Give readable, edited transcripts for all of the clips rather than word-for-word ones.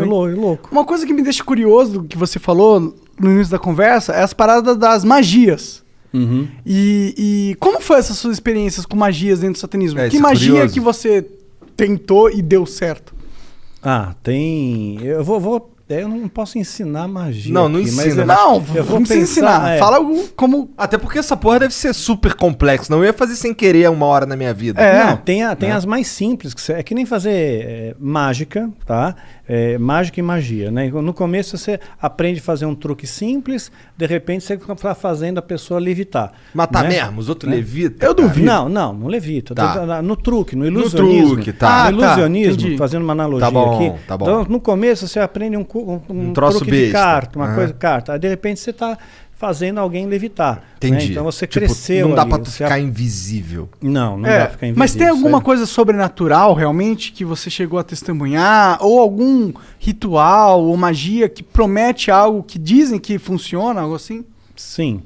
também. louco. Uma coisa que me deixa curioso, que você falou no início da conversa, é as paradas das magias. Uhum. E como foi essas suas experiências com magias dentro do satanismo? Que isso é magia curioso. que você tentou e deu certo? Tem... Eu não posso ensinar magia Não, não aqui, mas ensina. Não, eu vou não precisa pensar, ensinar. Fala como... Até porque essa porra deve ser super complexo. Não eu ia fazer sem querer uma hora na minha vida. Não, tem as mais simples, é que nem fazer mágica, tá? Mágica e magia, né? No começo você aprende a fazer um truque simples, de repente você está fazendo a pessoa levitar. Matar né? mesmo, os outros levitam. Eu duvido. Não levita. Tá. No truque, no ilusionismo. truque, tá. No ilusionismo, entendi. fazendo uma analogia Tá bom, aqui. tá bom. Então, no começo você aprende um troço truque de besta. carta, uma Aham. coisa carta. Aí de repente você está fazendo alguém levitar. Entendi. Né? Então você Tipo, cresceu não dá ali, pra tu você ficar invisível. Não dá pra ficar invisível. Mas tem alguma isso aí. coisa sobrenatural realmente que você chegou a testemunhar? Ou algum ritual ou magia que promete algo que dizem que funciona, algo assim? Sim.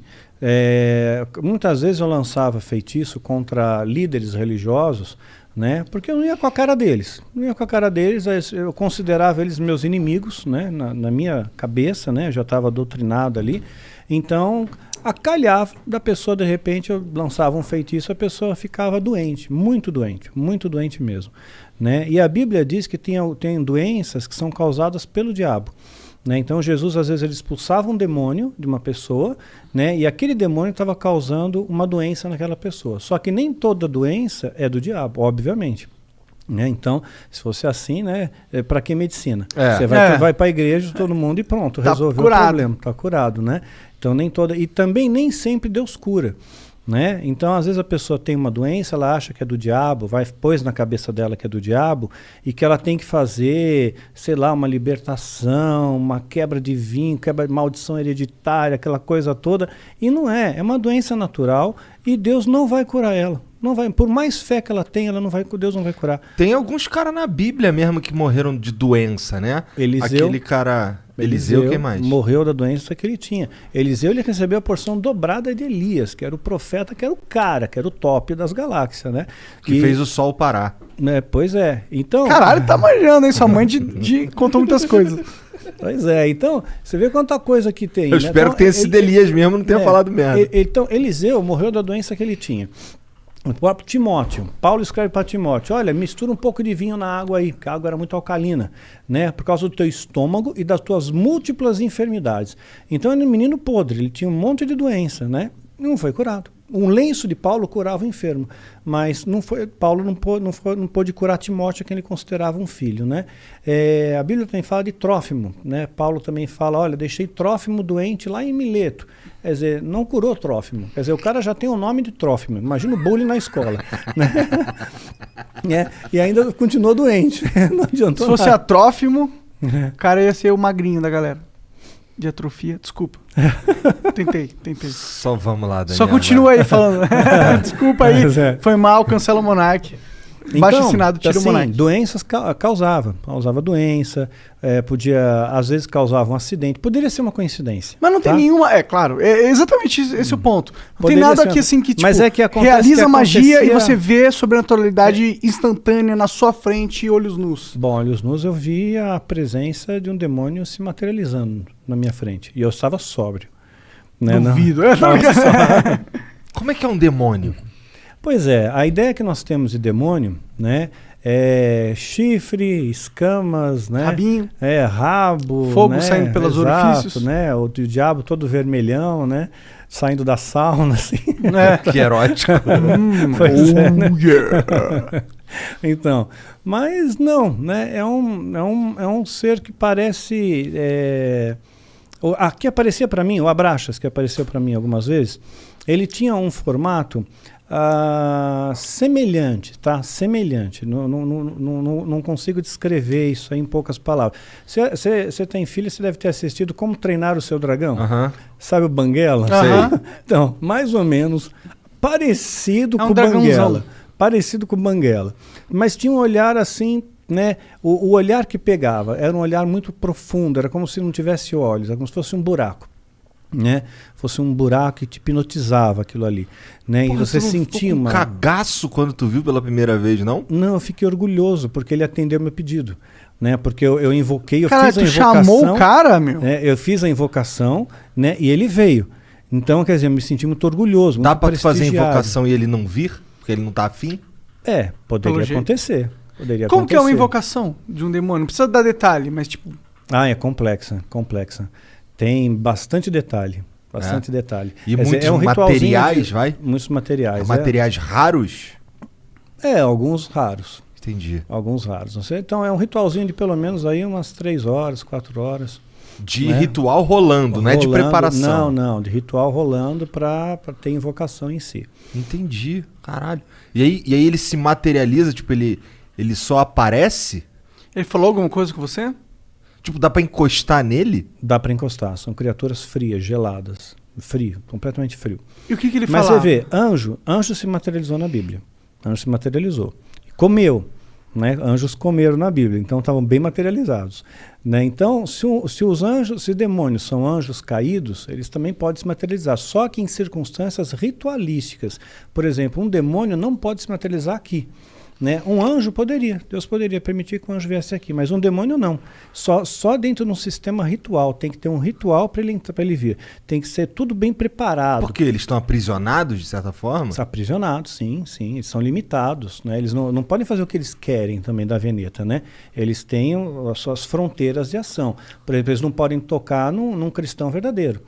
Muitas vezes eu lançava feitiço contra líderes religiosos, né? Porque eu não ia com a cara deles. Eu considerava eles meus inimigos, né? Na minha cabeça, né? Eu já estava doutrinado ali. Então, acalhava da pessoa, de repente, eu lançava um feitiço, a pessoa ficava doente muito doente mesmo, né? E a Bíblia diz que tem doenças que são causadas pelo diabo. Né? Então Jesus às vezes ele expulsava um demônio de uma pessoa, né? E aquele demônio estava causando uma doença naquela pessoa. Só que nem toda doença é do diabo, obviamente. Né? Então, se fosse assim, né? Para que medicina? Você vai para a igreja, todo mundo e pronto, Tá resolveu curado. o problema, está curado, né? Então e também nem sempre Deus cura. Né? Então, às vezes a pessoa tem uma doença, ela acha que é do diabo, pôs na cabeça dela que é do diabo e que ela tem que fazer, sei lá, uma libertação, uma quebra de vinho, quebra de maldição hereditária, aquela coisa toda. E não é uma doença natural e Deus não vai curar ela. Não vai, por mais fé que ela tenha, Deus não vai curar. Tem alguns caras na Bíblia mesmo que morreram de doença, né? Eliseu. Aquele cara... Eliseu, quem mais? Morreu da doença que ele tinha. Eliseu ele recebeu a porção dobrada de Elias, que era o profeta, que era o cara, que era o top das galáxias, né? Que fez o sol parar. Né, pois é. Então, Caralho, tá manjando, hein? Sua mãe contou muitas coisas. Pois é. Então, você vê quanta coisa que tem. Eu né? espero Então, que tenha sido Elias mesmo, não tenha falado merda. Então, Eliseu morreu da doença que ele tinha. O próprio Timóteo, Paulo escreve para Timóteo, olha, mistura um pouco de vinho na água aí, porque a água era muito alcalina, né? Por causa do teu estômago e das tuas múltiplas enfermidades. Então ele era um menino podre, ele tinha um monte de doença, né? Não foi curado. Um lenço de Paulo curava o enfermo, mas Paulo não pôde curar Timóteo, que ele considerava um filho, né? A Bíblia também fala de Trófimo, né? Paulo também fala, olha, deixei Trófimo doente lá em Mileto. Quer dizer, não curou Trófimo. Quer dizer, o cara já tem o nome de Trófimo. Imagina o bullying na escola. Né? E ainda continuou doente. Não adiantou Se fosse nada. Trófimo, o cara ia ser o magrinho da galera. De atrofia, desculpa. Tentei. Só vamos lá, Daniel. Só continua aí falando. Desculpa aí, Mas é. foi mal, cancela o Monark. Baixo assinado, tira o Monark. Doenças causava doença, podia, às vezes causava um acidente, poderia ser uma coincidência. Mas não tem tá? nenhuma, claro, é exatamente esse o ponto. Não Poderia tem nada ser aqui uma- assim que, tipo, Mas é que acontece realiza que magia e acontecia- você vê sobrenaturalidade instantânea na sua frente e olhos nus. Bom, olhos nus eu vi a presença de um demônio se materializando na minha frente, e eu estava sóbrio. Né? Duvido. Como é que é um demônio? Pois é, a ideia que nós temos de demônio, né, é chifre, escamas, né, Rabinho. rabo, Fogo né, saindo pelos orifícios. né, o diabo todo vermelhão, né, saindo da sauna, assim. Que erótico. Pois é, né? Yeah. Então, mas não, né, é um ser que parece, que aparecia para mim, o Abraxas, que apareceu para mim algumas vezes, ele tinha um formato semelhante, tá? Semelhante. Não consigo descrever isso aí em poucas palavras. Você tem filho, você deve ter assistido Como Treinar o Seu Dragão. Aham. Sabe o Banguela? Aham. Então, mais ou menos parecido É um com o dragãozão. Banguela. Parecido com o Banguela. Mas tinha um olhar assim, né? O olhar que pegava era um olhar muito profundo, era como se não tivesse olhos, era como se fosse um buraco. Né? Fosse um buraco que te hipnotizava aquilo ali, né? Porra, e você tu não sentia ficou com uma... cagaço quando tu viu pela primeira vez, não? Não, eu fiquei orgulhoso porque ele atendeu meu pedido, né? Porque eu invoquei, Cara, fiz a tu invocação. chamou o cara, meu? Né? Eu fiz a invocação, né? E ele veio. Então, quer dizer, eu me senti muito orgulhoso, Dá muito pra tu fazer a prestigiado. invocação e ele não vir? Porque ele não tá afim? Poderia Pelo jeito. acontecer. Como que é uma invocação de um demônio? Não precisa dar detalhe, mas tipo... É complexa. Tem bastante detalhe. Bastante detalhe. E Quer muitos dizer, ritualzinho materiais, vai? Muitos materiais. Materiais raros? Alguns raros. Entendi. Alguns raros. Então é um ritualzinho de pelo menos aí umas 3 horas, 4 horas. De ritual rolando, não é de preparação. Não, de ritual rolando pra ter invocação em si. Entendi, caralho. E aí ele se materializa, tipo, ele só aparece? Ele falou alguma coisa com você? Tipo, dá pra encostar nele? Dá pra encostar, são criaturas frias, geladas. Frio, completamente frio. E o que ele Mas falava? você vê, anjo se materializou na Bíblia. Anjo se materializou. Comeu. Né? Anjos comeram na Bíblia, então estavam bem materializados. Né? Então, se os anjos, se demônios são anjos caídos, eles também podem se materializar, só que em circunstâncias ritualísticas. Por exemplo, um demônio não pode se materializar aqui. Né? Um anjo poderia, Deus poderia permitir que um anjo viesse aqui, mas um demônio não. Só dentro de um sistema ritual, tem que ter um ritual para ele vir. Tem que ser tudo bem preparado. Porque eles estão aprisionados, de certa forma? São aprisionados, sim, eles são limitados. Né? Eles não podem fazer o que eles querem também da Veneta. Né? Eles têm as suas fronteiras de ação. Por exemplo, eles não podem tocar num cristão verdadeiro.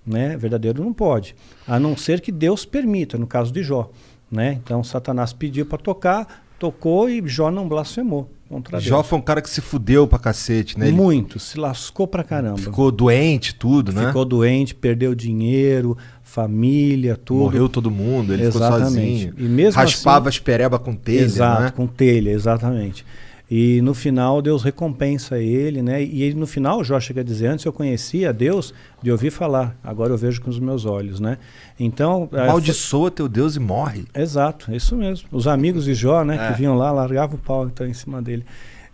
Né? Verdadeiro não pode, a não ser que Deus permita, no caso de Jó. Né? Então Satanás pediu para tocar, tocou e Jó não blasfemou contra Deus. Jó foi um cara que se fudeu pra cacete, né? Muito, se lascou pra caramba. Ficou doente, tudo, né? Ficou doente, perdeu dinheiro, família, tudo. Morreu todo mundo, ele exatamente. ficou sozinho. E mesmo raspava assim, as pereba com telha, exato, né? com telha, exatamente. E no final Deus recompensa ele, né? E ele, no final, Jó chega a dizer, antes eu conhecia Deus de ouvir falar, agora eu vejo com os meus olhos, né? Então... Amaldiçoa teu Deus e morre. Exato, isso mesmo. Os amigos de Jó, né, que vinham lá, largavam o pau então, em cima dele.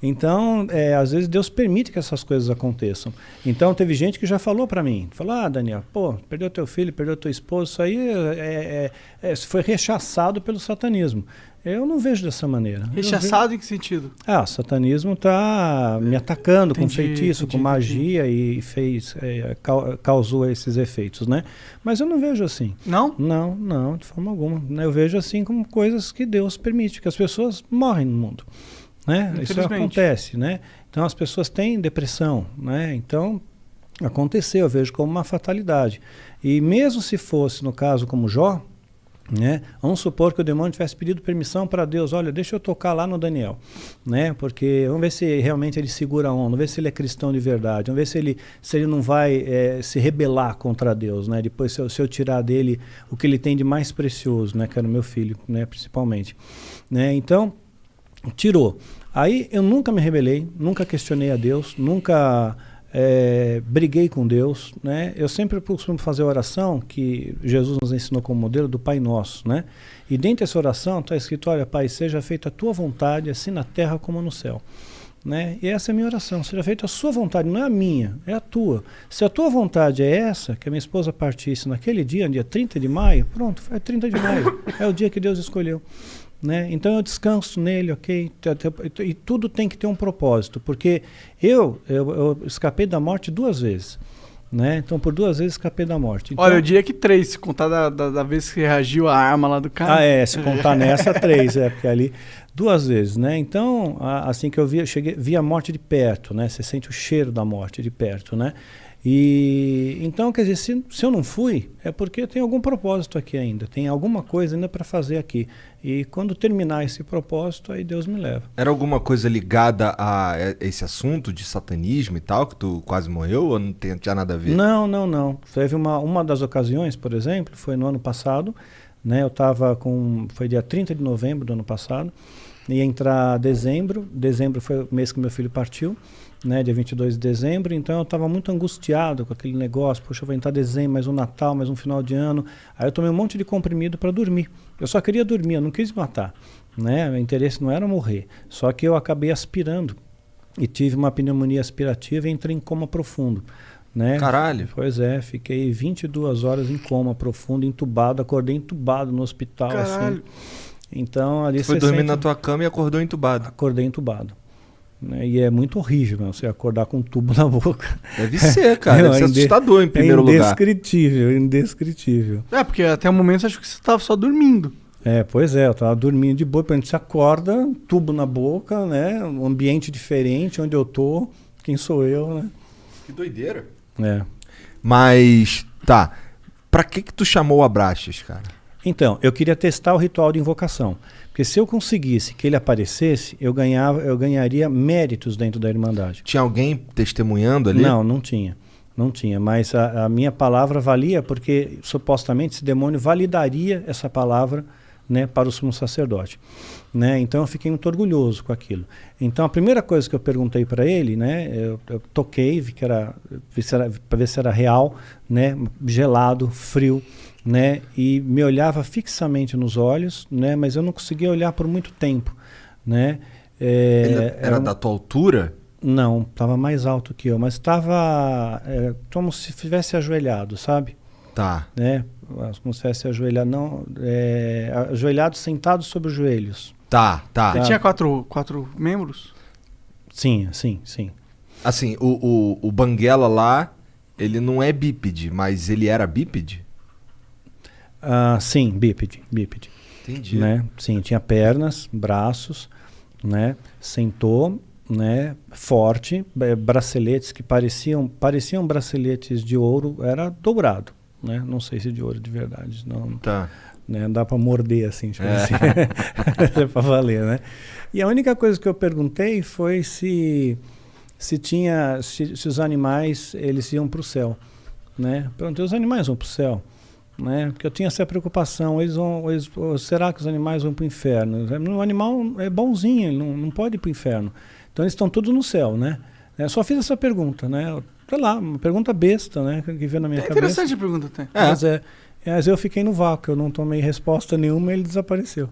Então, às vezes Deus permite que essas coisas aconteçam. Então, teve gente que já falou para mim, falou, Daniel, perdeu teu filho, perdeu tua esposa, isso aí foi rechaçado pelo satanismo. Eu não vejo dessa maneira. Rechaçado em que sentido? O satanismo está me atacando com Entendi, feitiço, com magia e causou esses efeitos, né? Mas eu não vejo assim. Não? Não, de forma alguma. Eu vejo assim como coisas que Deus permite, que as pessoas morrem no mundo. Né? Isso acontece, né? Então as pessoas têm depressão, né? Então aconteceu, eu vejo como uma fatalidade. E mesmo se fosse no caso como Jó, né? Vamos supor que o demônio tivesse pedido permissão para Deus, olha, deixa eu tocar lá no Daniel, né? Porque vamos ver se realmente ele segura a onda, vamos ver se ele é cristão de verdade, vamos ver se ele não vai se rebelar contra Deus, né? Depois se eu tirar dele o que ele tem de mais precioso, né? Que era o meu filho, né? Principalmente, né? Então tirou. Aí eu nunca me rebelei, nunca questionei a Deus, nunca briguei com Deus, né? Eu sempre costumo fazer a oração que Jesus nos ensinou como modelo do Pai Nosso, né? E dentro dessa oração está escrito, olha, Pai, seja feita a tua vontade, assim na terra como no céu. Né? E essa é a minha oração, seja feita a sua vontade, não é a minha, é a tua. Se a tua vontade é essa, que a minha esposa partisse naquele dia 30 de maio, pronto, é 30 de maio, é o dia que Deus escolheu. Né? Então eu descanso nele, ok? E tudo tem que ter um propósito, porque eu escapei da morte 2 vezes. Né? Então por 2 vezes escapei da morte. Então, olha, eu diria que 3, se contar da vez que reagiu a arma lá do cara. Se contar nessa 3, porque ali 2 vezes, né? Então, assim que eu vi a morte de perto, né? Você sente o cheiro da morte de perto, né? E então, quer dizer, se eu não fui, é porque tem algum propósito aqui ainda, tem alguma coisa ainda para fazer aqui. E quando terminar esse propósito, aí Deus me leva. Era alguma coisa ligada a esse assunto de satanismo e tal, que tu quase morreu, ou não tinha nada a ver? Não. Teve uma das ocasiões, por exemplo, foi no ano passado, né? Foi dia 30 de novembro do ano passado, ia entrar dezembro foi o mês que meu filho partiu, né, dia 22 de dezembro, então eu estava muito angustiado com aquele negócio, poxa, vai entrar dezembro, mais um Natal, mais um final de ano, aí eu tomei um monte de comprimido para dormir, eu só queria dormir, eu não quis matar, né, meu interesse não era morrer, só que eu acabei aspirando e tive uma pneumonia aspirativa e entrei em coma profundo. Né? Caralho. Pois fiquei 22 horas em coma profundo, entubado, acordei entubado no hospital. Caralho. Assim. Então ali você foi dormir na tua cama e acordou entubado. Acordei entubado. né? E é muito horrível, né? Você acordar com um tubo na boca. Deve ser, cara. Deve ser assustador em primeiro lugar. Indescritível, indescritível. Porque até o momento eu acho que você tava só dormindo. Pois é, eu tava dormindo de boa, quando você acorda, um tubo na boca, né? Um ambiente diferente, onde eu tô, quem sou eu, né? Que doideira. É. Mas, tá. Pra que tu chamou o Abraxas, cara? Então, eu queria testar o ritual de invocação. Porque se eu conseguisse que ele aparecesse, eu ganharia méritos dentro da Irmandade. Tinha alguém testemunhando ali? Não, não tinha. Não tinha, mas a minha palavra valia porque supostamente esse demônio validaria essa palavra, né, para o sumo sacerdote. Né? Então eu fiquei muito orgulhoso com aquilo. Então a primeira coisa que eu perguntei para ele, né, eu toquei, vi para ver se era real, né, gelado, frio, né, e me olhava fixamente nos olhos, né, mas eu não conseguia olhar por muito tempo, né. Ele era da tua altura? Não, estava mais alto que eu, mas estava como se estivesse ajoelhado, sabe? Tá. Né? Como se estivesse ajoelhado, não, ajoelhado, sentado sobre os joelhos. Tá. Ele tinha quatro membros? Sim. Assim, o Banguela lá, ele não é bípede, mas ele era bípede? Sim, bípede. Entendi. Né? Sim, tinha pernas, braços, né? Sentou, né? Forte, braceletes que pareciam braceletes de ouro, era dourado, né? Não sei se de ouro de verdade, não. Tá. Né? Dá para morder assim, tipo assim. É para valer, né? E a única coisa que eu perguntei foi se os animais eles iam para o céu, né? Perguntei, os animais vão para o céu, né? Porque eu tinha essa preocupação, será que os animais vão para o inferno? O animal é bonzinho, ele não pode ir para o inferno. Então eles estão todos no céu, né? Eu só fiz essa pergunta, né? Sei lá, uma pergunta besta, né? Que veio na minha cabeça. Interessante a pergunta até. Mas eu fiquei no vácuo, eu não tomei resposta nenhuma e ele desapareceu.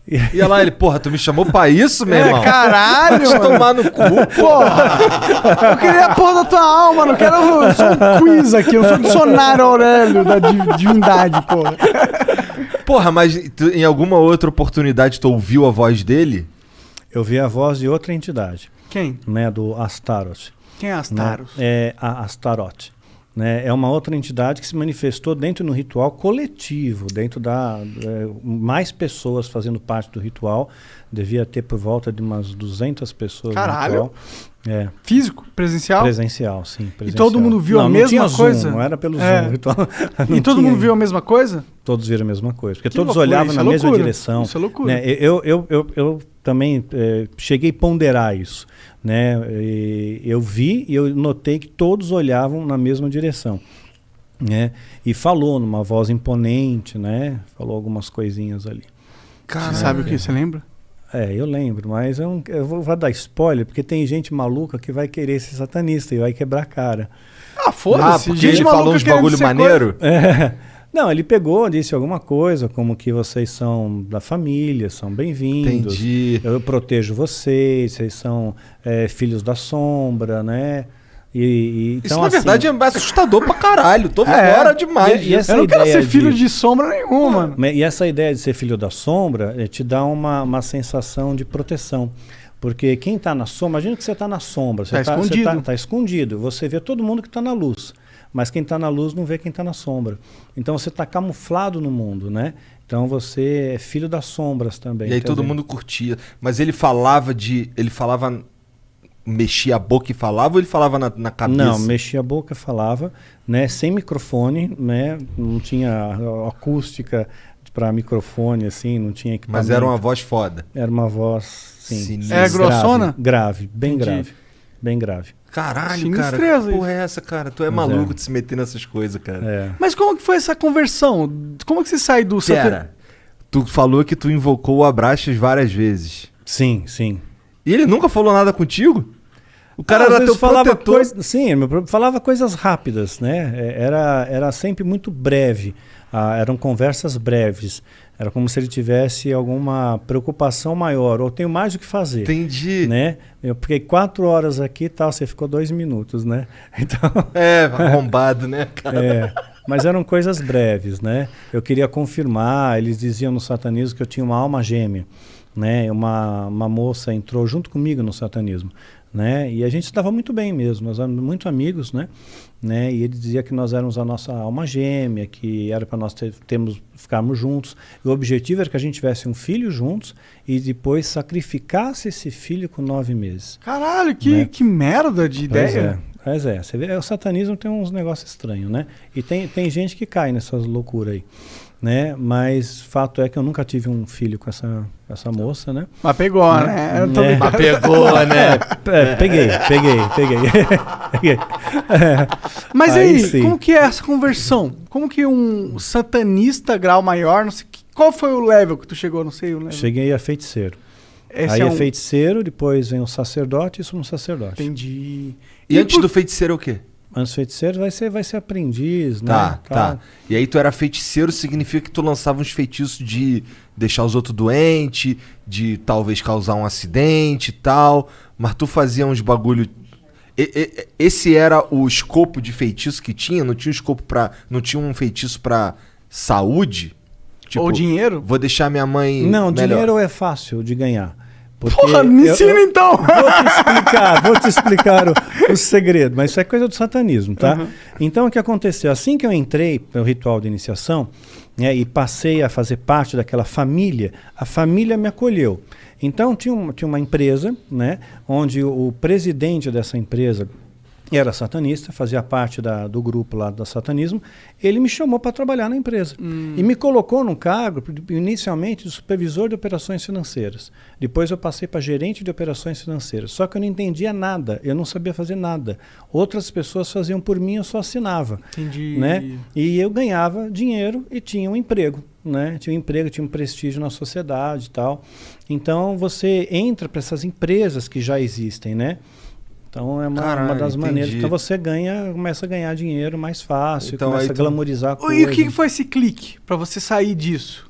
E olha lá, ele, porra, tu me chamou pra isso, meu irmão? Caralho! Vai te tomar no cu, porra! Eu queria a porra da tua alma, não quero só um quiz aqui, eu sou o dicionário Aurélio da divindade, porra. Porra, mas em alguma outra oportunidade tu ouviu a voz dele? Eu vi a voz de outra entidade. Quem? Né, do Astaroth. Quem é Astaroth? Né? É a Astaroth. Né? É uma outra entidade que se manifestou dentro do ritual coletivo, dentro mais pessoas fazendo parte do ritual. Devia ter por volta de umas 200 pessoas. Caralho! No ritual. Físico? Presencial? Presencial, sim. Presencial. E todo mundo viu a mesma coisa? Zoom, não era pelo Zoom. Ritual, e todo mundo viu a mesma coisa? Todos viram a mesma coisa. Porque que todos loucura, olhavam na mesma direção. Isso é loucura. Né? Eu também cheguei a ponderar isso. Né? Eu vi e eu notei que todos olhavam na mesma direção. Né? E falou numa voz imponente, né? Falou algumas coisinhas ali. Cara, você sabe o que? Você lembra? Eu lembro, mas eu vou dar spoiler, porque tem gente maluca que vai querer ser satanista e vai quebrar a cara. Foda-se. Porque ele falou uns bagulho maneiro? Não, ele pegou, disse alguma coisa, como que vocês são da família, são bem-vindos. Entendi. Eu protejo vocês são filhos da sombra, né? Isso, então, na verdade, é assustador pra caralho. Tô fora demais. Eu não quero ser filho de sombra nenhuma, mano. E essa ideia de ser filho da sombra te dá uma sensação de proteção. Porque quem tá na sombra, imagina que você tá na sombra. Você escondido. Tá escondido. Você vê todo mundo que tá na luz. Mas quem está na luz não vê quem está na sombra. Então você está camuflado no mundo, né? Então você é filho das sombras também. E aí todo mundo curtia. Mas ele falava mexia a boca e falava ou ele falava na cabeça? Não, mexia a boca e falava, né? Sem microfone, né? Não tinha acústica para microfone, assim, não tinha equipamento. Mas era uma voz foda. Era uma voz, sim. É grossona? Grave, bem grave. Bem grave. Caralho, cara, que porra é essa, cara? Tu é maluco de se meter nessas coisas, cara. Mas como que foi essa conversão? Como que você sai do... Pera, tu falou que tu invocou o Abraxas várias vezes. Sim. E ele nunca falou nada contigo? O cara era teu protetor. Falava coisas rápidas, né? Era sempre muito breve. Eram conversas breves. Era como se ele tivesse alguma preocupação maior. Ou tenho mais o que fazer. Entendi. Né? Eu fiquei 4 horas aqui e tal, você ficou 2 minutos, né? Então, arrombado, né, cara? Mas eram coisas breves, né? Eu queria confirmar, eles diziam no satanismo que eu tinha uma alma gêmea. né? Uma moça entrou junto comigo no satanismo, né? E a gente se dava muito bem mesmo, nós éramos muito amigos, né? E ele dizia que nós éramos a nossa alma gêmea, que era para nós ficarmos juntos. E o objetivo era que a gente tivesse um filho juntos e depois sacrificasse esse filho com 9 meses. Caralho, Né? que merda de ideia. Pois é, você vê, o satanismo tem uns negócios estranhos, né? E tem gente que cai nessas loucuras aí, né? Mas fato é que eu nunca tive um filho com essa moça, né? Mas pegou, né? Eu tô Mas brincando. pegou, né? Peguei. Peguei. Mas Aí aí, sim. como que é essa conversão? Como que um satanista grau maior, não sei, qual foi o level que tu chegou, não sei o level. Cheguei a feiticeiro. Esse Aí é é um... feiticeiro, depois vem o sacerdote e sumo sacerdote. Entendi. E antes do feiticeiro é o quê? Antes feiticeiro vai ser aprendiz, Tá, né? tá. E aí tu era feiticeiro, significa que tu lançava uns feitiços de deixar os outros doentes, de talvez causar um acidente e tal, mas tu fazia uns bagulho... Esse era o escopo de feitiço que tinha? Não tinha escopo pra... Não tinha um feitiço pra saúde? Tipo, Ou dinheiro? vou deixar minha mãe Não, melhor. dinheiro é fácil de ganhar. Porque Porra, me ensina então! Vou te explicar o segredo, mas isso é coisa do satanismo, tá? Uhum. Então o que aconteceu? Assim que eu entrei no ritual de iniciação, né, e passei a fazer parte daquela família, a família me acolheu. Então tinha uma empresa, né, onde o presidente dessa empresa era satanista, fazia parte do grupo lá do satanismo. Ele me chamou para trabalhar na empresa e me colocou num cargo, inicialmente, de supervisor de operações financeiras. Depois eu passei para gerente de operações financeiras. Só que eu não entendia nada, eu não sabia fazer nada. Outras pessoas faziam por mim, eu só assinava. Entendi. Né? E eu ganhava dinheiro e tinha um emprego. Né? Tinha um emprego, tinha um prestígio na sociedade e tal. Então você entra para essas empresas que já existem, né? Então é uma das maneiras. Então você começa a ganhar dinheiro mais fácil, Então, começa aí a glamorizar a coisa. E o que foi esse clique pra você sair disso?